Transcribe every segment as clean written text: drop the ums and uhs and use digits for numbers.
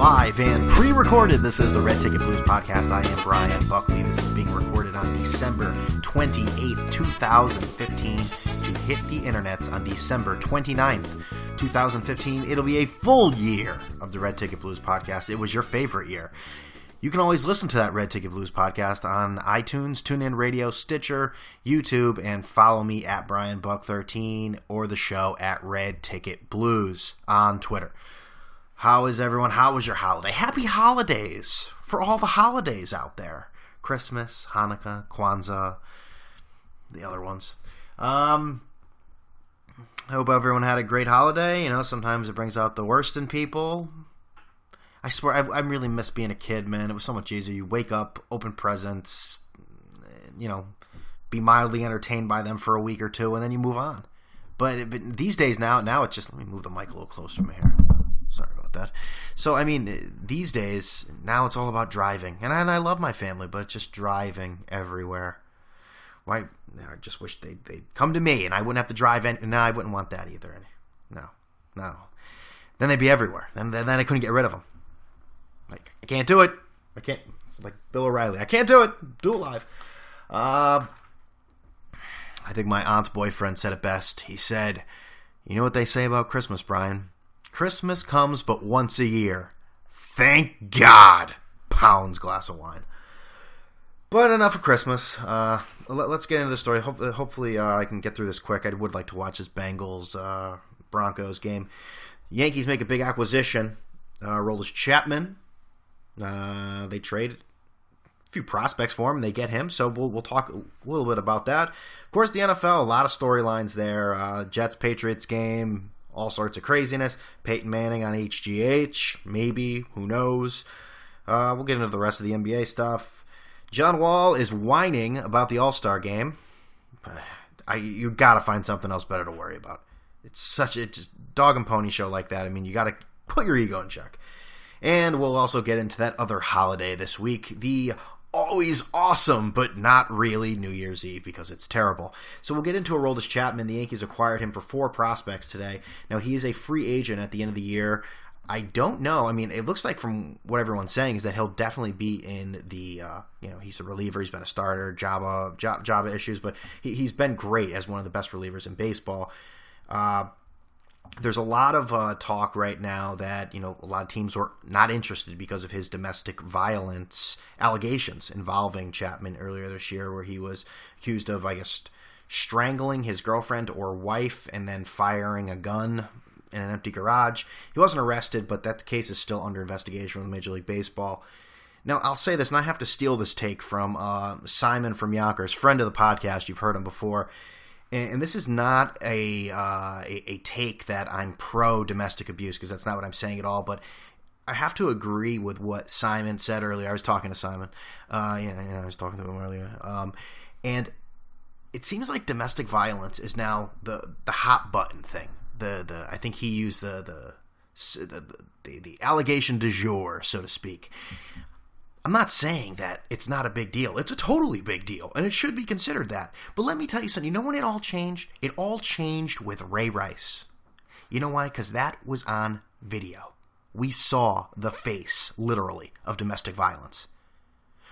live and pre-recorded. This is the Red Ticket Blues Podcast. I am Brian Buckley. This is being recorded on December 28th, 2015 to hit the internets on December 29th, 2015. It'll be a full year of the Red Ticket Blues Podcast. It was your favorite year. You can always listen to that Red Ticket Blues Podcast on iTunes, TuneIn Radio, Stitcher, YouTube, and follow me at BrianBuck13 or the show at Red Ticket Blues on Twitter. How is everyone? How was your holiday? Happy holidays for all the holidays out there. Christmas, Hanukkah, Kwanzaa, the other ones. I hope everyone had a great holiday. You know, sometimes it brings out the worst in people. I swear, I really miss being a kid, man. It was so much easier. You wake up, open presents, you know, be mildly entertained by them for a week or two, and then you move on. But these days now it's just, let me move the mic a little closer to me here. Sorry about that. So, I mean, these days, now it's all about driving. And I love my family, but it's just driving everywhere. Why? I just wish they'd come to me, and I wouldn't have to drive. No, I wouldn't want that either. No. Then they'd be everywhere. Then I couldn't get rid of them. Like, I can't do it. I can't. It's like Bill O'Reilly. I can't do it. Do it live. I think my aunt's boyfriend said it best. He said, you know what they say about Christmas, Brian? Christmas comes but once a year. Thank God. Pounds glass of wine. But enough of Christmas. Let's get into the story. Hopefully I can get through this quick. I would like to watch this Bengals-Broncos game. Yankees make a big acquisition. Aroldis Chapman. They trade a few prospects for him. They get him, so we'll talk a little bit about that. Of course, the NFL, a lot of storylines there. Jets-Patriots game, all sorts of craziness. Peyton Manning on HGH, maybe, who knows. We'll get into the rest of the NBA stuff. John Wall is whining about the All-Star game. You got to find something else better to worry about. It's such a just dog and pony show like that. I mean, you got to put your ego in check. And we'll also get into that other holiday this week, the always awesome, but not really New Year's Eve because it's terrible. So we'll get into Aroldis Chapman. The Yankees acquired him for 4 prospects today. Now, he is a free agent at the end of the year. I don't know. I mean, it looks like from what everyone's saying is that he'll definitely be in the, he's a reliever. He's been a starter, Java issues, but he's been great as one of the best relievers in baseball. There's a lot of talk right now that, a lot of teams were not interested because of his domestic violence allegations involving Chapman earlier this year, where he was accused of, I guess, strangling his girlfriend or wife and then firing a gun in an empty garage. He wasn't arrested, but that case is still under investigation with Major League Baseball. Now, I'll say this, and I have to steal this take from Simon from Yonkers, friend of the podcast. You've heard him before. And this is not a take that I'm pro-domestic abuse, because that's not what I'm saying at all, but I have to agree with what Simon said earlier. I was talking to Simon. I was talking to him earlier. And it seems like domestic violence is now the hot button thing. I think he used the allegation du jour, so to speak. I'm not saying that it's not a big deal. It's a totally big deal, and it should be considered that. But let me tell you something. You know when it all changed? It all changed with Ray Rice. You know why? Because that was on video. We saw the face, literally, of domestic violence.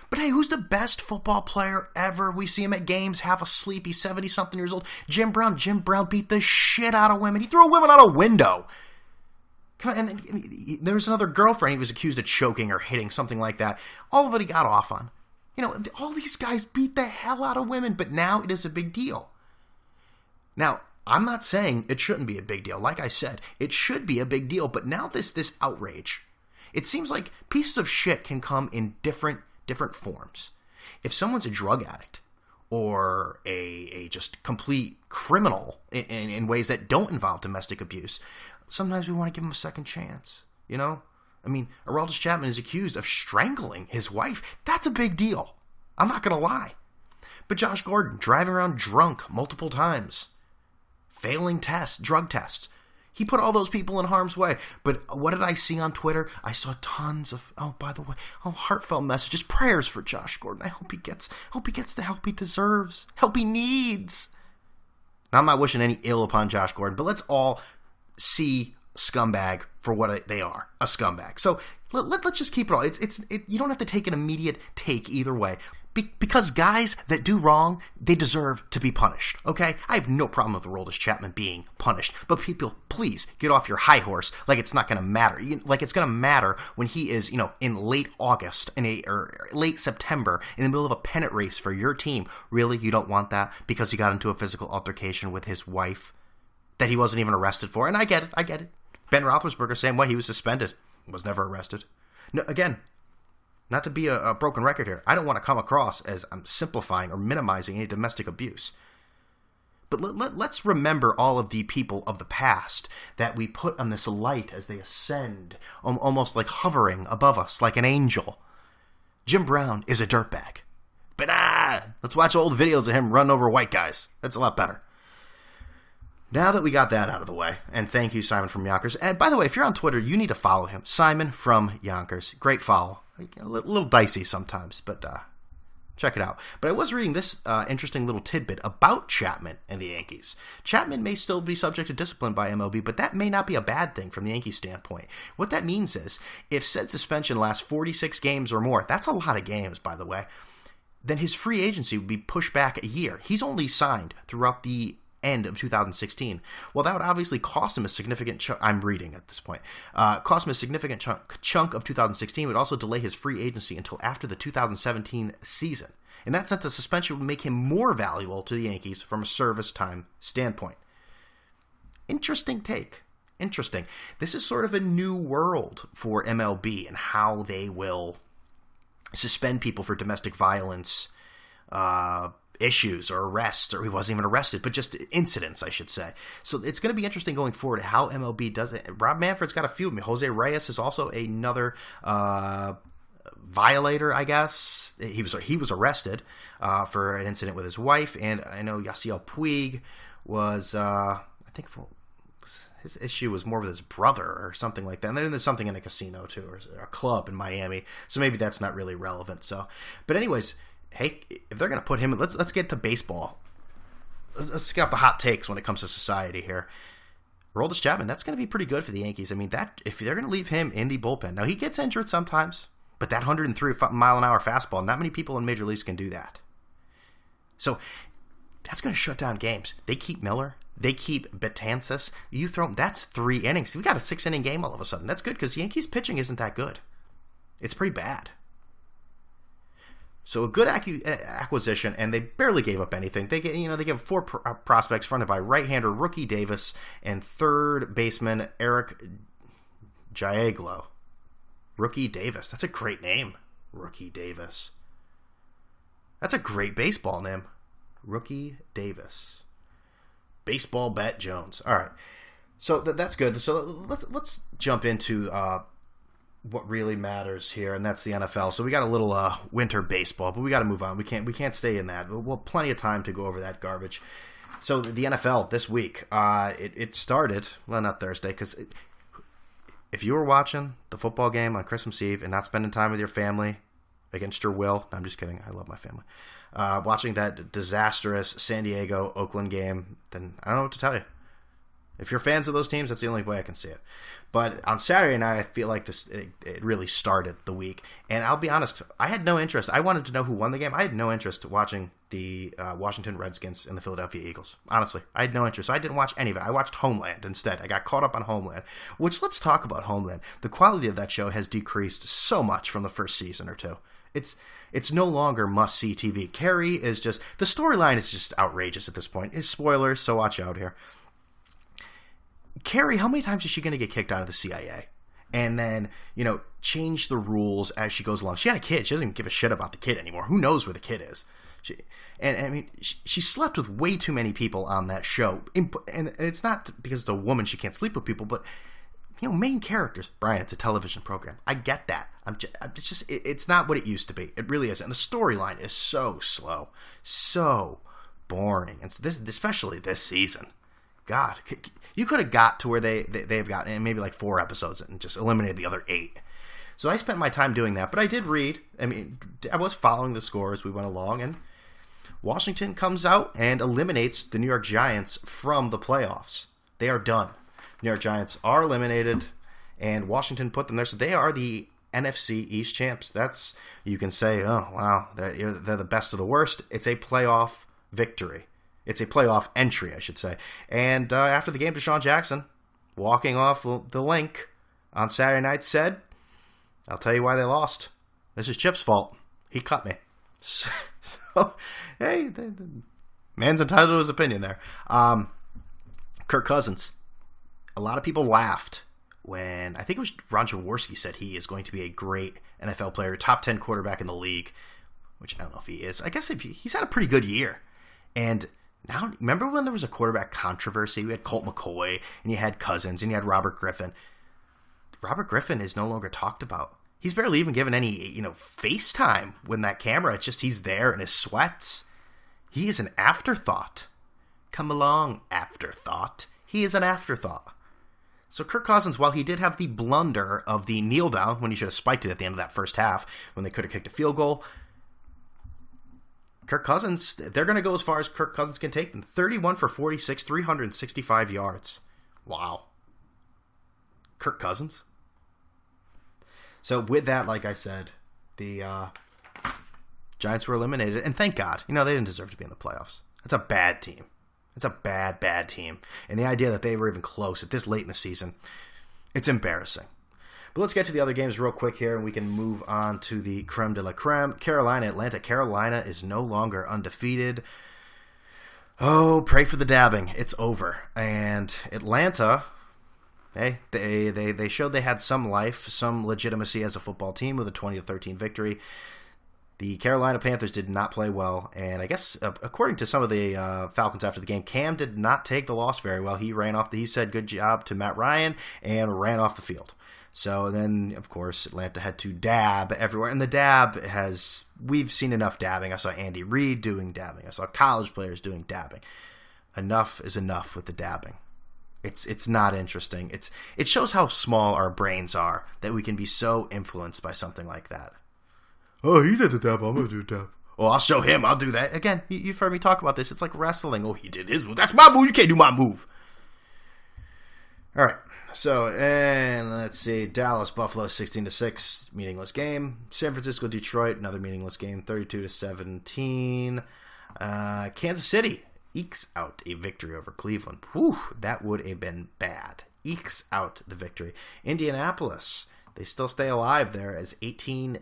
But hey, who's the best football player ever? We see him at games, half asleep. He's 70-something years old. Jim Brown. Jim Brown beat the shit out of women. He threw a woman out a window. And there was another girlfriend he was accused of choking or hitting, something like that. All of it he got off on. All these guys beat the hell out of women, but now it is a big deal. Now, I'm not saying it shouldn't be a big deal. Like I said, it should be a big deal, but now this outrage, it seems like pieces of shit can come in different forms. If someone's a drug addict or a just complete criminal in ways that don't involve domestic abuse, sometimes we want to give him a second chance, I mean, Aroldis Chapman is accused of strangling his wife. That's a big deal. I'm not going to lie. But Josh Gordon, driving around drunk multiple times, failing drug tests. He put all those people in harm's way. But what did I see on Twitter? I saw tons of, heartfelt messages, prayers for Josh Gordon. I hope he gets the help he deserves, help he needs. Now, I'm not wishing any ill upon Josh Gordon, but let's all see scumbag for what they are, a scumbag. So Let's just keep it all. You don't have to take an immediate take either way. Because guys that do wrong, they deserve to be punished, okay? I have no problem with Aroldis Chapman being punished. But people, please get off your high horse like it's not going to matter. Like it's going to matter when he is, in late August or late September in the middle of a pennant race for your team. Really? You don't want that because he got into a physical altercation with his wife that he wasn't even arrested for? And I get it. Ben Roethlisberger, same way. He was suspended. Was never arrested. No, again, not to be a broken record here, I don't want to come across as I'm simplifying or minimizing any domestic abuse. But let's remember all of the people of the past that we put on this light as they ascend, almost like hovering above us like an angel. Jim Brown is a dirtbag. But let's watch old videos of him running over white guys. That's a lot better. Now that we got that out of the way, and thank you, Simon from Yonkers. And by the way, if you're on Twitter, you need to follow him. Simon from Yonkers. Great follow. A little dicey sometimes, but check it out. But I was reading this interesting little tidbit about Chapman and the Yankees. Chapman may still be subject to discipline by MLB, but that may not be a bad thing from the Yankees standpoint. What that means is, if said suspension lasts 46 games or more, that's a lot of games, by the way, then his free agency would be pushed back a year. He's only signed throughout the end of 2016. Well, that would obviously cost him a significant chunk. I'm reading at this point. Cost him a significant chunk of 2016. Would also delay his free agency until after the 2017 season. In that sense, the suspension would make him more valuable to the Yankees from a service time standpoint. Interesting take. Interesting. This is sort of a new world for MLB and how they will suspend people for domestic violence issues or arrests, or he wasn't even arrested, but just incidents, I should say. So it's going to be interesting going forward how MLB does it. Rob Manfred's got a few. Jose Reyes is also another violator, I guess. He was arrested for an incident with his wife, and I know Yasiel Puig was, I think his issue was more with his brother or something like that. And then there's something in a casino too, or a club in Miami. So maybe that's not really relevant. So, but anyways, hey, if they're going to put him, let's get to baseball. Let's get off the hot takes when it comes to society here. Aroldis Chapman, that's going to be pretty good for the Yankees. I mean, that if they're going to leave him in the bullpen, now he gets injured sometimes, but that 103 mile an hour fastball, not many people in Major Leagues can do that. So that's going to shut down games. They keep Miller. They keep Betances. You throw them, that's 3 innings. We got a 6-inning game all of a sudden. That's good because Yankees pitching isn't that good. It's pretty bad. So a good acquisition, and they barely gave up anything. They give 4 prospects fronted by right-hander Rookie Davis and third baseman Eric Giaglo. Rookie Davis, that's a great name. Rookie Davis. That's a great baseball name. Rookie Davis. Baseball Bat Jones. All right, so that's good. So let's jump into what really matters here, and that's the NFL. So we got a little winter baseball, but we got to move on. We can't stay in that. We'll plenty of time to go over that garbage. So the NFL this week, it started, well, not Thursday, because if you were watching the football game on Christmas Eve and not spending time with your family against your will, no, I'm just kidding. I love my family. Watching that disastrous San Diego-Oakland game, then I don't know what to tell you. If you're fans of those teams, that's the only way I can see it. But on Saturday night, I feel like it really started the week. And I'll be honest, I had no interest. I wanted to know who won the game. I had no interest watching the Washington Redskins and the Philadelphia Eagles. Honestly, I had no interest. So I didn't watch any of it. I watched Homeland instead. I got caught up on Homeland, which, let's talk about Homeland. The quality of that show has decreased so much from the first season or two. It's no longer must-see TV. Carrie is just, the storyline is just outrageous at this point. It's spoilers, so watch out here. Carrie, how many times is she going to get kicked out of the CIA? And then, change the rules as she goes along. She had a kid. She doesn't give a shit about the kid anymore. Who knows where the kid is? She slept with way too many people on that show. And it's not because it's a woman, she can't sleep with people, but, main characters. Brian, it's a television program. I get that. It's not what it used to be. It really isn't. And the storyline is so slow, so boring. And especially this season. God, you could have got to where they've gotten in maybe like 4 episodes and just eliminated the other 8. So I spent my time doing that, but I did read. I was following the score as we went along, and Washington comes out and eliminates the New York Giants from the playoffs. They are done. New York Giants are eliminated, and Washington put them there. So they are the NFC East champs. That's, you can say, oh, wow, they're the best of the worst. It's a playoff victory. It's a playoff entry, I should say. And after the game, Deshaun Jackson, walking off the link on Saturday night, said, I'll tell you why they lost. This is Chip's fault. He cut me. So, hey, the man's entitled to his opinion there. Kirk Cousins. A lot of people laughed when, I think it was Ron Jaworski said he is going to be a great NFL player, top 10 quarterback in the league, which I don't know if he is. I guess he's had a pretty good year. And now, remember when there was a quarterback controversy? We had Colt McCoy, and you had Cousins, and you had Robert Griffin. Robert Griffin is no longer talked about. He's barely even given any, FaceTime when that camera. It's just he's there in his sweats. He is an afterthought. Come along, afterthought. He is an afterthought. So Kirk Cousins, while he did have the blunder of the kneel down when he should have spiked it at the end of that first half when they could have kicked a field goal, Kirk Cousins, they're going to go as far as Kirk Cousins can take them. 31 for 46, 365 yards. Wow. Kirk Cousins. So with that, like I said, the Giants were eliminated, and thank God. They didn't deserve to be in the playoffs. It's a bad team. It's a bad, bad team. And the idea that they were even close at this late in the season, it's embarrassing. But let's get to the other games real quick here, and we can move on to the creme de la creme. Carolina, Atlanta. Carolina is no longer undefeated. Oh, pray for the dabbing. It's over. And Atlanta, hey, they showed they had some life, some legitimacy as a football team with a 20-13 victory. The Carolina Panthers did not play well, and I guess according to some of the Falcons after the game, Cam did not take the loss very well. He said good job to Matt Ryan and ran off the field. So then, of course, Atlanta had to dab everywhere, and the dab we've seen enough dabbing. I saw Andy Reid doing dabbing. I saw college players doing dabbing. Enough is enough with the dabbing. It's not interesting. It shows how small our brains are that we can be so influenced by something like that. Oh, he did the dab. I'm going to do the dab. Oh, I'll show him. I'll do that. Again, you've heard me talk about this. It's like wrestling. Oh, he did his move. That's my move. You can't do my move. All right. So, and let's see. Dallas, Buffalo, 16-6. Meaningless game. San Francisco, Detroit. Another meaningless game. 32-17. Kansas City ekes out a victory over Cleveland. Whew, that would have been bad. Ekes out the victory. Indianapolis, they still stay alive there as 18-12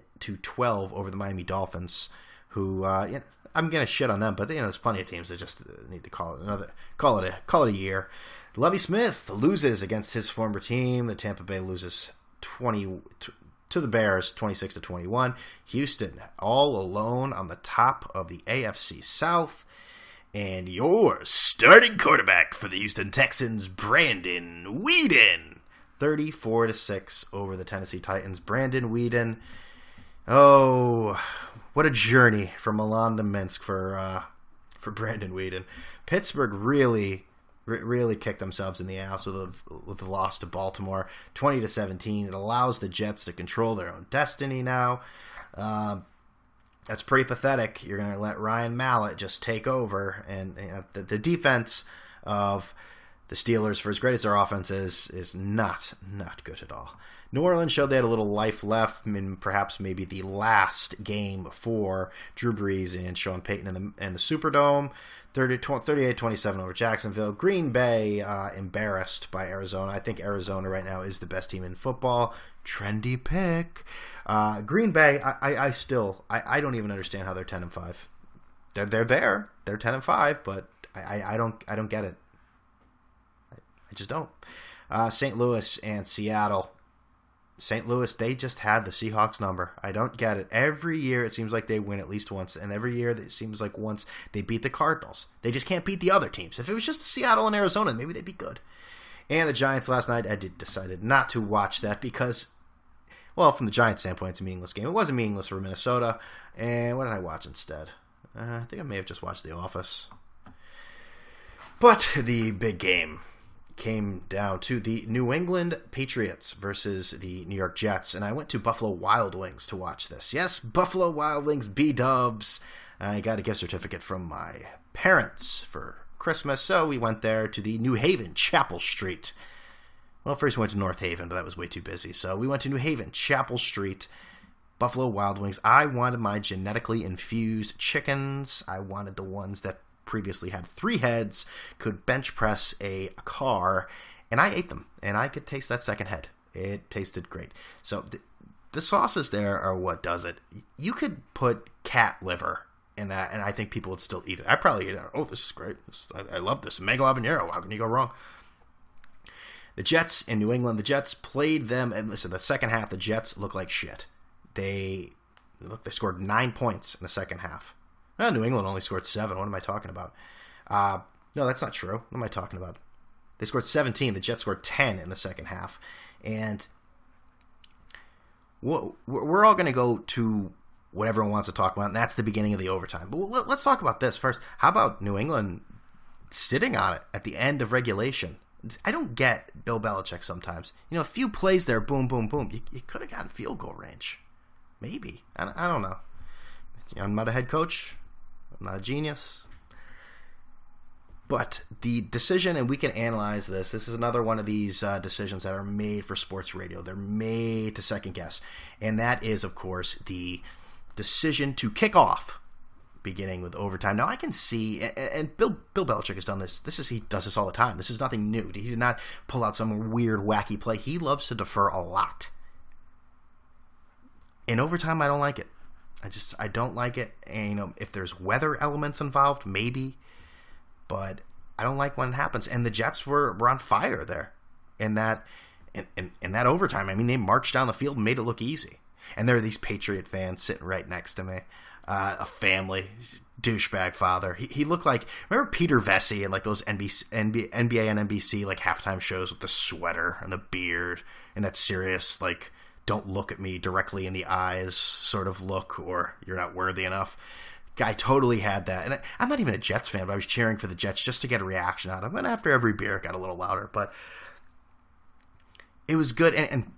over the Miami Dolphins, who I'm gonna shit on them, but there's plenty of teams that just need to call it a year. Lovie Smith loses against his former team. The Tampa Bay loses 20 to the Bears, 26-21. Houston all alone on the top of the AFC South. And your starting quarterback for the Houston Texans, Brandon Weeden, 34-6 over the Tennessee Titans. Brandon Weeden, oh, what a journey from Milan to Minsk for Brandon Weeden. Pittsburgh really kicked themselves in the ass with the loss to Baltimore, 20-17. It allows the Jets to control their own destiny now. That's pretty pathetic. You're going to let Ryan Mallett just take over, and the defense of the Steelers, for as great as their offense is not good at all. New Orleans showed they had a little life left, perhaps maybe the last game for Drew Brees and Sean Payton in the Superdome. 38-27 over Jacksonville. Green Bay embarrassed by Arizona. I think Arizona right now is the best team in football. Trendy pick. Green Bay, I still don't even understand how they're 10-5. They're there. They're 10-5, but I don't get it. I just don't. St. Louis and Seattle. St. Louis, they just had the Seahawks number. I don't get it. Every year it seems like they win at least once, and every year it seems like once they beat the Cardinals. They just can't beat the other teams. If it was just Seattle and Arizona, maybe they'd be good. And the Giants last night, I decided not to watch that because, well, from the Giants' standpoint, it's a meaningless game. It wasn't meaningless for Minnesota. And what did I watch instead? I think I may have just watched The Office. But the big game came down to the New England Patriots versus the New York Jets, and I went to Buffalo Wild Wings to watch this. Yes, Buffalo Wild Wings, B-dubs. I got a gift certificate from my parents for Christmas, so we went there to the New Haven Chapel Street Well, first we went to North Haven, but that was way too busy. So we went to New Haven, Chapel Street, Buffalo Wild Wings. I wanted my genetically infused chickens. I wanted the ones that previously had 3 heads, could bench press a car, and I ate them, and I could taste that second head. It tasted great. So the sauces there are what does it. You could put cat liver in that, and I think people would still eat it. I'd probably eat it. Oh, this is great. I love this. Mango habanero. How can you go wrong? The Jets in New England, the Jets played them, and listen, the second half, the Jets look like shit. They scored 9 points in the second half. Well, New England only scored 7. What am I talking about? No, that's not true. What am I talking about? They scored 17. The Jets scored 10 in the second half. And we're all going to go to what everyone wants to talk about, and that's the beginning of the overtime. But let's talk about this first. How about New England sitting on it at the end of regulation? I don't get Bill Belichick sometimes. A few plays there, boom, boom, boom. You could have gotten field goal range. Maybe. I don't know. I'm not a head coach. I'm not a genius. But the decision, and we can analyze this is another one of these decisions that are made for sports radio. They're made to second guess. And that is, of course, the decision to kick off, beginning with overtime. Now, I can see, and Bill Belichick has done this. He does this all the time. This is nothing new. He did not pull out some weird, wacky play. He loves to defer a lot. In overtime, I don't like it. I don't like it. And, if there's weather elements involved, maybe. But I don't like when it happens. And the Jets were on fire there in that overtime. I mean, they marched down the field and made it look easy. And there are these Patriot fans sitting right next to me. A family, douchebag father. He looked like, remember Peter Vesey in like those NBA and NBC like halftime shows with the sweater and the beard and that serious like, don't look at me directly in the eyes sort of look, or you're not worthy enough. Guy totally had that. And I'm not even a Jets fan, but I was cheering for the Jets just to get a reaction out of him. And after every beer, it got a little louder. But it was good. And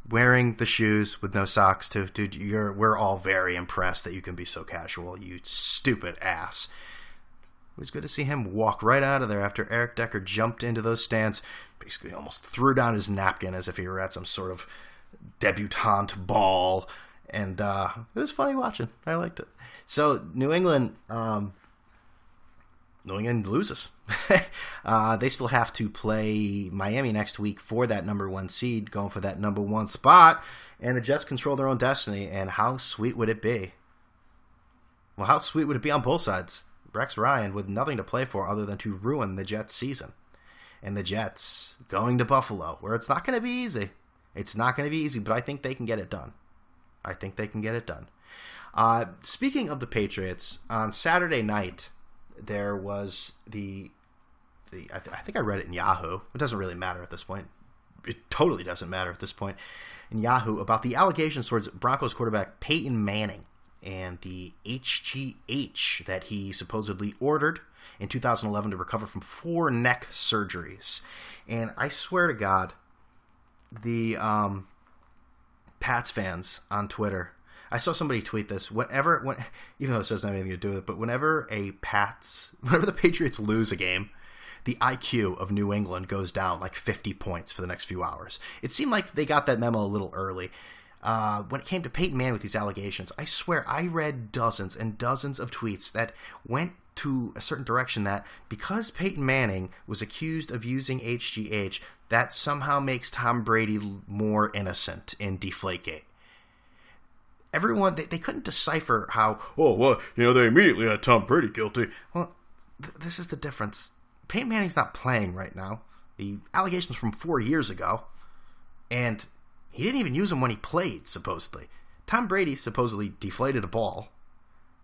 wearing the shoes with no socks, too. Dude, we're all very impressed that you can be so casual, you stupid ass. It was good to see him walk right out of there after Eric Decker jumped into those stands, basically almost threw down his napkin as if he were at some sort of debutante ball. And it was funny watching. I liked it. So New England loses. They still have to play Miami next week for that number 1 seed, going for that number 1 spot. And the Jets control their own destiny. And how sweet would it be? Well, how sweet would it be on both sides? Rex Ryan with nothing to play for other than to ruin the Jets' season. And the Jets going to Buffalo, where it's not going to be easy. It's not going to be easy, but I think they can get it done. Speaking of the Patriots, on Saturday night, there was I think I read it in Yahoo. It doesn't really matter at this point. It totally doesn't matter at this point. In Yahoo, about the allegations towards Broncos quarterback Peyton Manning and the HGH that he supposedly ordered in 2011 to recover from 4 neck surgeries. And I swear to God, the Pats fans on Twitter, I saw somebody tweet this. Even though this doesn't have anything to do with it, but whenever the Patriots lose a game, the IQ of New England goes down like 50 points for the next few hours. It seemed like they got that memo a little early. When it came to Peyton Manning with these allegations, I swear I read dozens and dozens of tweets that went to a certain direction that because Peyton Manning was accused of using HGH, that somehow makes Tom Brady more innocent in Deflategate. Everyone, they couldn't decipher how, they immediately had Tom Brady guilty. Well, this is the difference. Peyton Manning's not playing right now. The allegations from 4 years ago, and he didn't even use them when he played, supposedly. Tom Brady supposedly deflated a ball,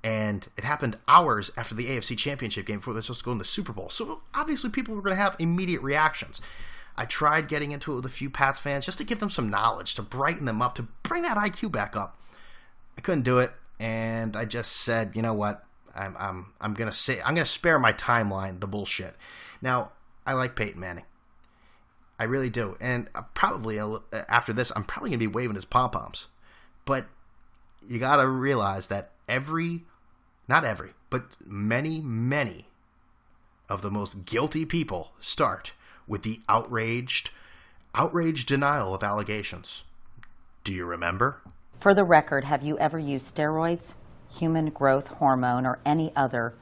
and it happened hours after the AFC Championship game before they're supposed to go in the Super Bowl. So obviously people were going to have immediate reactions. I tried getting into it with a few Pats fans just to give them some knowledge, to brighten them up, to bring that IQ back up. I couldn't do it, and I just said, you know what? I'm gonna spare my timeline the bullshit. Now, I like Peyton Manning. I really do, and probably after this, I'm probably gonna be waving his pom poms. But you gotta realize that not every, but many, many of the most guilty people start with the outraged, outraged denial of allegations. Do you remember? For the record, have you ever used steroids, human growth hormone, or any other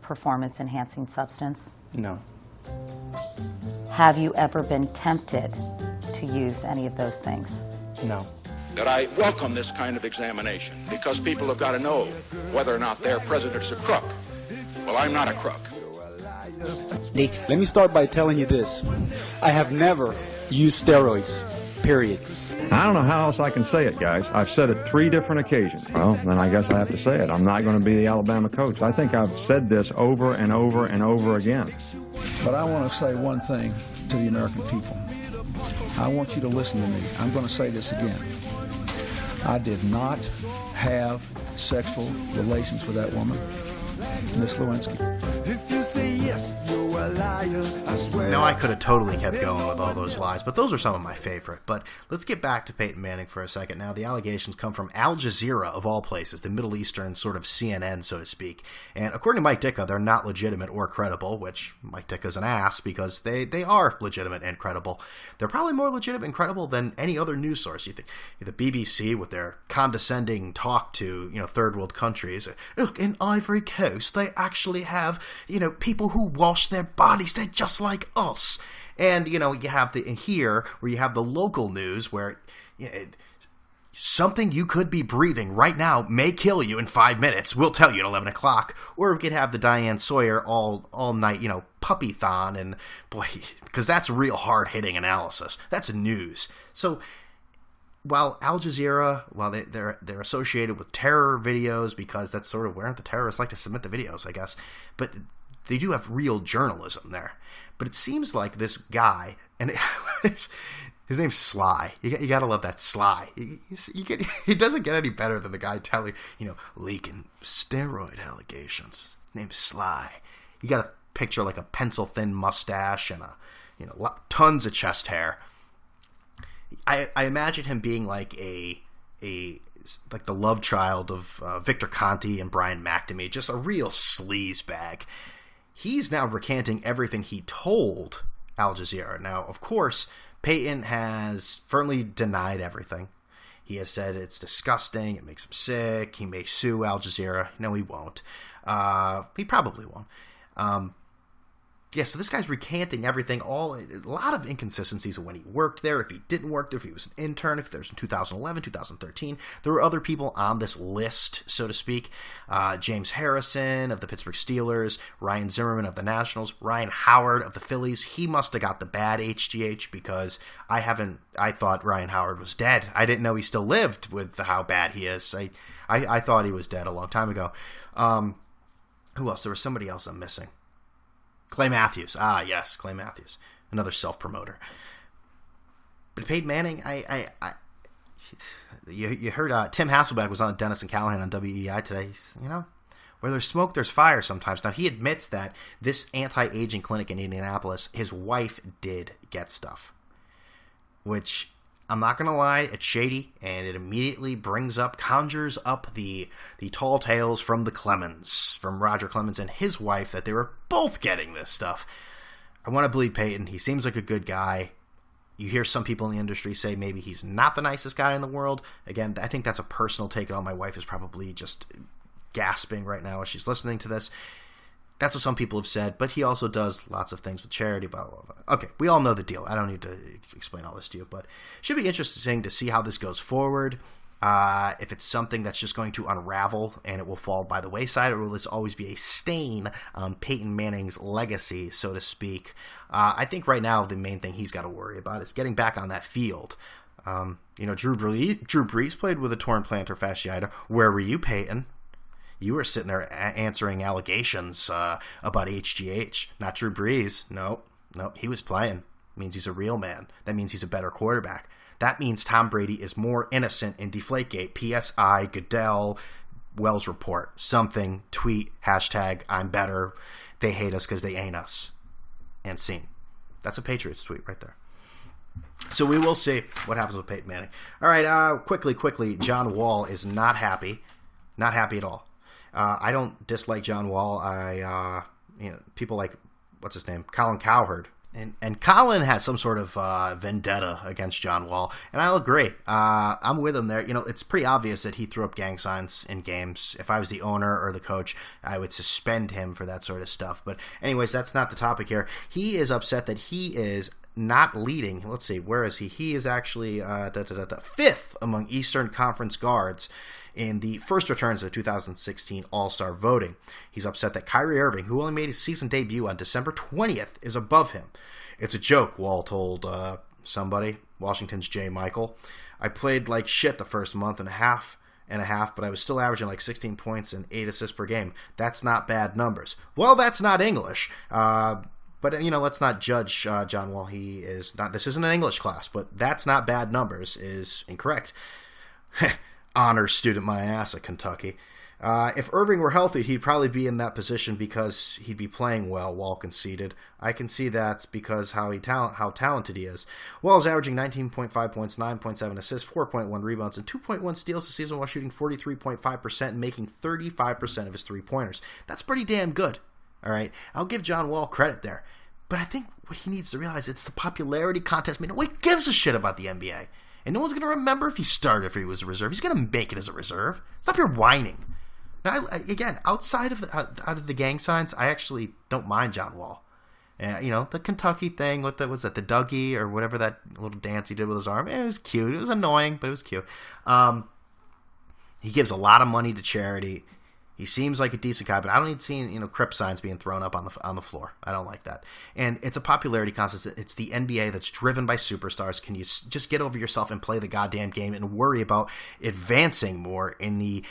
performance-enhancing substance? No. Have you ever been tempted to use any of those things? No. That I welcome this kind of examination because people have got to know whether or not their president's a crook. Well, I'm not a crook. Let me start by telling you this. I have never used steroids, period. I don't know how else I can say it, guys. I've said it 3 different occasions. Well, then I guess I have to say it. I'm not going to be the Alabama coach. I think I've said this over and over and over again. But I want to say one thing to the American people. I want you to listen to me. I'm going to say this again. I did not have sexual relations with that woman, Miss Lewinsky. If you say yes, you're a liar, I swear. Now, I could have totally kept going with all those lies, but those are some of my favorite. But let's get back to Peyton Manning for a second. Now, the allegations come from Al Jazeera, of all places, the Middle Eastern sort of CNN, so to speak. And according to Mike Ditka, they're not legitimate or credible, which Mike Ditka's an ass because they are legitimate and credible. They're probably more legitimate and credible than any other news source. You think the BBC with their condescending talk to, third world countries. Look, in Ivory Coast, they actually have, people who wash their bodies. They're just like us. And, you have here where you have the local news where something you could be breathing right now may kill you in 5 minutes. We'll tell you at 11 o'clock. Or we could have the Diane Sawyer all night, puppy-thon. And boy, because that's real hard-hitting analysis. That's news. So while Al Jazeera, they're associated with terror videos because that's sort of where the terrorists like to submit the videos, I guess. But they do have real journalism there. But it seems like this guy, and his name's Sly. You got to love that Sly. He doesn't get any better than the guy telling, leaking steroid allegations. His name's Sly. You got to picture like a pencil-thin mustache and tons of chest hair. I imagine him being like like the love child of Victor Conte and Brian McNamee, just a real sleaze bag. He's now recanting everything he told Al Jazeera. Now, of course, Peyton has firmly denied everything. He has said it's disgusting, it makes him sick, he may sue Al Jazeera. No, he won't. He probably won't. So this guy's recanting everything, a lot of inconsistencies of when he worked there, if he didn't work there, if he was an intern, if there's in 2011, 2013. There were other people on this list, so to speak. James Harrison of the Pittsburgh Steelers, Ryan Zimmerman of the Nationals, Ryan Howard of the Phillies. He must have got the bad HGH because I thought Ryan Howard was dead. I didn't know he still lived with how bad he is. I thought he was dead a long time ago. Who else? There was somebody else I'm missing. Clay Matthews. Ah, yes, Clay Matthews. Another self-promoter. But Peyton Manning, you heard Tim Hasselbeck was on Dennis and Callahan on WEI today. Where there's smoke, there's fire sometimes. Now, he admits that this anti-aging clinic in Indianapolis, his wife did get stuff. Which, I'm not going to lie, it's shady, and it immediately conjures up the tall tales from the Clemens, from Roger Clemens and his wife, that they were both getting this stuff. I want to believe Peyton. He seems like a good guy. You hear some people in the industry say maybe he's not the nicest guy in the world. Again, I think that's a personal take on. My wife is probably just gasping right now as she's listening to this. That's what some people have said, but he also does lots of things with charity, blah, blah, blah. Okay, we all know the deal. I don't need to explain all this to you, but it should be interesting to see how this goes forward. If it's something that's just going to unravel and it will fall by the wayside, or will this always be a stain on Peyton Manning's legacy, so to speak? I think right now the main thing he's got to worry about is getting back on that field. Drew Brees played with a torn plantar fasciitis. Where were you, Peyton? You were sitting there answering allegations about HGH, not Drew Brees. Nope, he was playing. Means he's a real man. That means he's a better quarterback. That means Tom Brady is more innocent in Deflategate. PSI, Goodell, Wells Report, something, tweet, hashtag, I'm better. They hate us because they ain't us. And scene. That's a Patriots tweet right there. So we will see what happens with Peyton Manning. All right, quickly, John Wall is not happy. Not happy at all. I don't dislike John Wall. People like, what's his name? Colin Cowherd. And Colin has some sort of vendetta against John Wall, and I'll agree. I'm with him there. It's pretty obvious that he threw up gang signs in games. If I was the owner or the coach, I would suspend him for that sort of stuff. But anyways, that's not the topic here. He is upset that he is not leading. Let's see, where is he? He is actually fifth among Eastern Conference guards in the first returns of the 2016 All-Star voting. He's upset that Kyrie Irving, who only made his season debut on December 20th, is above him. It's a joke, Wall told somebody, Washington's J. Michael. I played like shit the first month and a half, but I was still averaging like 16 points and 8 assists per game. That's not bad numbers. Well, that's not English. But, let's not judge John Wall. He is not. This isn't an English class, but that's not bad numbers is incorrect. Honor student my ass at Kentucky. If Irving were healthy, he'd probably be in that position because he'd be playing well, Wall conceded. I can see that's because how talented he is. Wall's averaging 19.5 points, 9.7 assists, 4.1 rebounds, and 2.1 steals this season while shooting 43.5% and making 35% of his three-pointers. That's pretty damn good. All right, I'll give John Wall credit there. But I think what he needs to realize, it's the popularity contest. Man, nobody gives a shit about the NBA. And no one's going to remember if he started, if he was a reserve. He's going to make it as a reserve. Stop your whining. Now, again, outside of the gang signs, I actually don't mind John Wall. The Kentucky thing with the Dougie or whatever that little dance he did with his arm, it was cute. It was annoying, but it was cute. He gives a lot of money to charity. He seems like a decent guy, but I don't need seeing Crip signs being thrown up on the floor. I don't like that. And it's a popularity contest. It's the NBA that's driven by superstars. Can you just get over yourself and play the goddamn game and worry about advancing more in the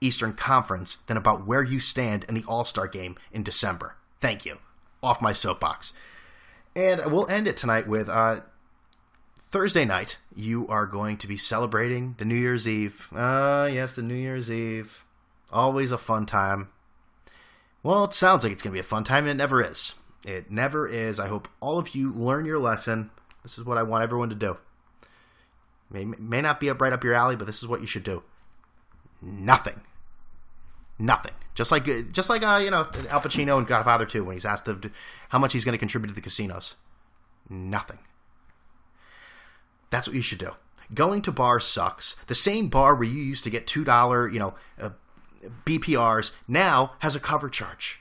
Eastern Conference than about where you stand in the All-Star game in December? Thank you. Off my soapbox. And we'll end it tonight with Thursday night. You are going to be celebrating the New Year's Eve. Yes, the New Year's Eve. Always a fun time. Well, it sounds like it's going to be a fun time. It never is. It never is. I hope all of you learn your lesson. This is what I want everyone to do. May not be right up your alley, but this is what you should do. Nothing. Just like Al Pacino in Godfather 2 when he's asked how much he's going to contribute to the casinos. Nothing. That's what you should do. Going to bars sucks. The same bar where you used to get $2, BPRs now has a cover charge,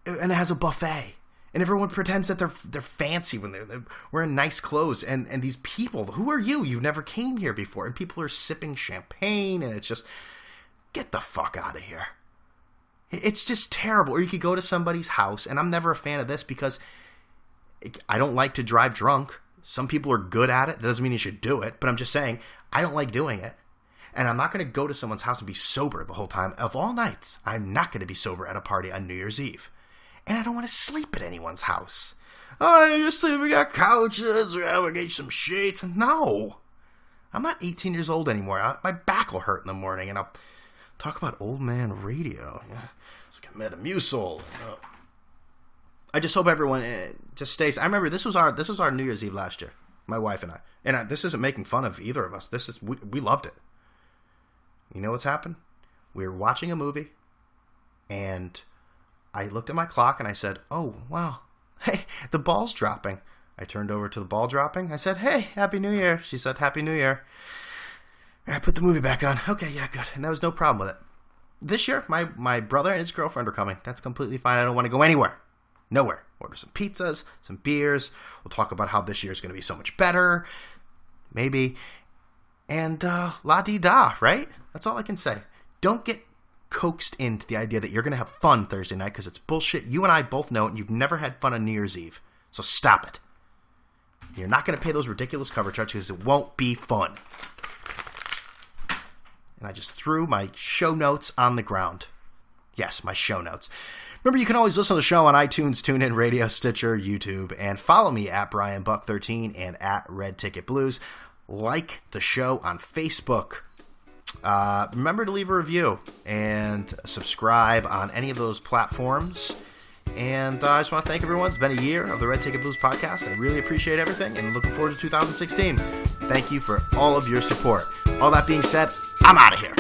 and it has a buffet, and everyone pretends that they're fancy when they're wearing nice clothes. And these people, who are you? You never came here before, and people are sipping champagne, and it's just get the fuck out of here. It's just terrible. Or you could go to somebody's house, and I'm never a fan of this because I don't like to drive drunk. Some people are good at it. That doesn't mean you should do it, but I'm just saying I don't like doing it. And I'm not going to go to someone's house and be sober the whole time. Of all nights, I'm not going to be sober at a party on New Year's Eve. And I don't want to sleep at anyone's house. Oh, you're sleeping on couches. We're getting some sheets. No. I'm not 18 years old anymore. My back will hurt in the morning. And I'll talk about old man radio. Yeah. It's like Metamucil. I just hope everyone just stays. I remember this was our New Year's Eve last year. My wife and I. And this isn't making fun of either of us. We loved it. You know what's happened? We were watching a movie, and I looked at my clock, and I said, oh, wow, hey, the ball's dropping. I turned over to the ball dropping. I said, hey, Happy New Year. She said, Happy New Year. I put the movie back on. Okay, yeah, good. And there was no problem with it. This year, my brother and his girlfriend are coming. That's completely fine. I don't want to go anywhere. Nowhere. Order some pizzas, some beers. We'll talk about how this year is going to be so much better. Maybe. And la-dee-da, right? That's all I can say. Don't get coaxed into the idea that you're going to have fun Thursday night because it's bullshit. You and I both know it, and you've never had fun on New Year's Eve. So stop it. You're not going to pay those ridiculous cover charges because it won't be fun. And I just threw my show notes on the ground. Yes, my show notes. Remember, you can always listen to the show on iTunes, TuneIn Radio, Stitcher, YouTube, and follow me at BrianBuck13 and at Red Ticket Blues. Like the show on Facebook. Remember to leave a review and subscribe on any of those platforms. And I just want to thank everyone. It's been a year of the Red Ticket Blues podcast. I really appreciate everything and looking forward to 2016. Thank you for all of your support. All that being said, I'm out of here.